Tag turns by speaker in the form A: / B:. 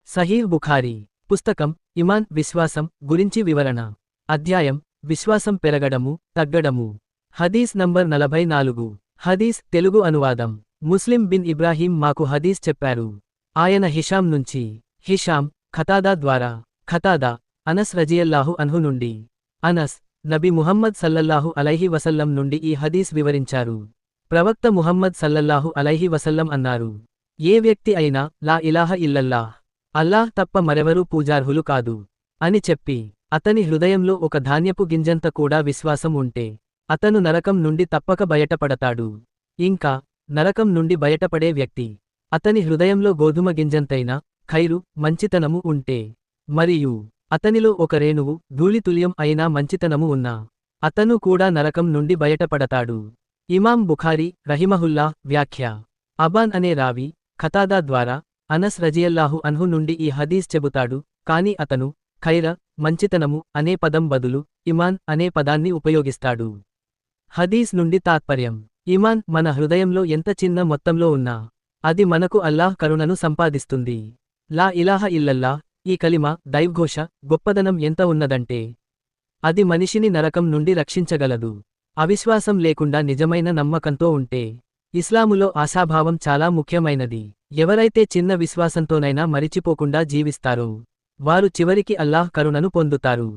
A: సహీహ్ బుఖారీ పుస్తకం ఇమాన్ విశ్వాసం గురించి వివరణ. అధ్యాయం విశ్వాసం పెరగడము తగ్గడము. హదీస్ నంబర్ 44. హదీస్ తెలుగు అనువాదం. ముస్లిం బిన్ ఇబ్రాహీం మాకు హదీస్ చెప్పారు. ఆయన హిషాం నుంచి, హిషాం ఖతాదా ద్వారా, ఖతాదా అనస్ రజియల్లాహు అన్హు నుండి, అనస్ నబి ముహమ్మద్ సల్లల్లాహు అలైహి వసల్లం నుండి ఈ హదీస్ వివరించారు. ప్రవక్త ముహమ్మద్ సల్లల్లాహు అలైహి వసల్లం అన్నారు, ఏ వ్యక్తి అయినా లా ఇలాహ ఇల్లల్లాహ్, అల్లాహ్ తప్ప మరెవరూ పూజార్హులు కాదు అని చెప్పి, అతని హృదయంలో ఒక ధాన్యపు గింజంత కూడా విశ్వాసం ఉంటే, అతను నరకం నుండి తప్పక బయటపడతాడు. ఇంకా నరకం నుండి బయటపడే వ్యక్తి, అతని హృదయంలో గోధుమ గింజంతైన ఖైరు మంచితనము ఉంటే, మరియు అతనిలో ఒక రేణువు ధూళితుల్యం అయినా మంచితనము ఉన్నా, అతను కూడా నరకం నుండి బయటపడతాడు. ఇమాం బుఖారీ రహిమహుల్లా వ్యాఖ్య. అబాన్ అనే రావి ఖతాదా ద్వారా అనస్ రజియల్లాహు అన్హు నుండి ఈ హదీస్ చెబుతాడు, కాని అతను ఖైర మంచితనము అనే పదం బదులు ఇమాన్ అనే పదాన్ని ఉపయోగిస్తాడు. హదీస్ నుండి తాత్పర్యం. ఇమాన్ మన హృదయంలో ఎంత చిన్న మొత్తంలో ఉన్నా, అది మనకు అల్లాహ్ కరుణను సంపాదిస్తుంది. లా ఇలాహ ఇల్లల్లాహ్ ఈ కలిమా దైవ్ఘోష గొప్పదనం ఎంత ఉన్నదంటే, అది మనిషిని నరకం నుండి రక్షించగలదు. అవిశ్వాసం లేకుండా నిజమైన నమ్మకంతో ఉంటే, ఇస్లాములో ఆశాభావం చాలా ముఖ్యమైనది. ఎవరైతే చిన్న విశ్వాసంతోనైనా మరిచిపోకుండా జీవిస్తారో, వారు చివరికి అల్లాహ్ కరుణను పొందుతారు.